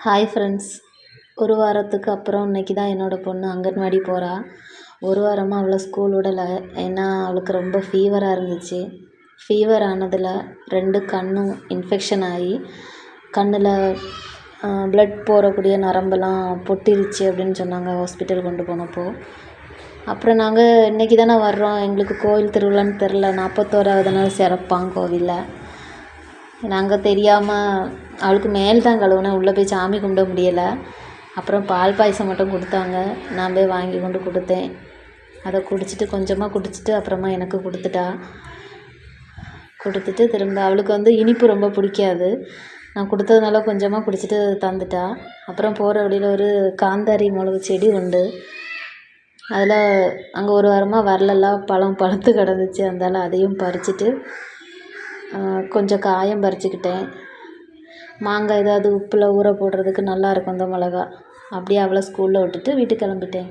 Hi friends. ஒரு வாரத்துக்கு அப்புறம் இன்றைக்கி தான் என்னோடய பொண்ணு அங்கன்வாடி போகிறா. ஒரு வாரமாக அவளை ஸ்கூல் விடலை. ஏன்னா அவளுக்கு ரொம்ப ஃபீவராக இருந்துச்சு. ஃபீவர் ஆனதில் 2 கண்ணும் இன்ஃபெக்ஷன் ஆகி கண்ணில் ப்ளட் போகக்கூடிய நரம்பெல்லாம் பொட்டிருச்சு அப்படின்னு சொன்னாங்க ஹாஸ்பிட்டல் கொண்டு போனப்போ. அப்புறம் நாங்கள் இன்றைக்கி தானே வர்றோம், எங்களுக்கு கோயில் திருவிழான்னு தெரில, 41வது நாள் சிறப்பாங்க கோவிலில். நாங்கள் தெரியாமல் அவளுக்கு மேல் தான் கழுவுனேன், உள்ளே போய் சாமி கும்பிட முடியலை. அப்புறம் பால் பாயசம் மட்டும் கொடுத்தாங்க, நான் போய் வாங்கி கொண்டு கொடுத்தேன். அதை குடிச்சிட்டு கொஞ்சமாக குடிச்சிட்டு அப்புறமா எனக்கு கொடுத்துட்டு திரும்ப அவளுக்கு இனிப்பு ரொம்ப பிடிக்காது. நான் கொடுத்ததுனால கொஞ்சமாக குடிச்சிட்டு தந்துட்டா. அப்புறம் போகிற வழியில் ஒரு காந்தாரி மிளகு செடி உண்டு. அதில் அங்கே ஒரு வாரமாக வரலெல்லாம் பழம் பழுத்து கிடந்துச்சு. அதனால் அதையும் பறிச்சுட்டு கொஞ்சம் காயம் பறிச்சுக்கிட்டேன். மாங்காய் ஏதாவது உப்பில் ஊற போடுறதுக்கு நல்லாயிருக்கும் இந்த மிளகா. அப்படியே அவளை ஸ்கூலில் விட்டுட்டு வீட்டுக்கு கிளம்பிட்டேன்.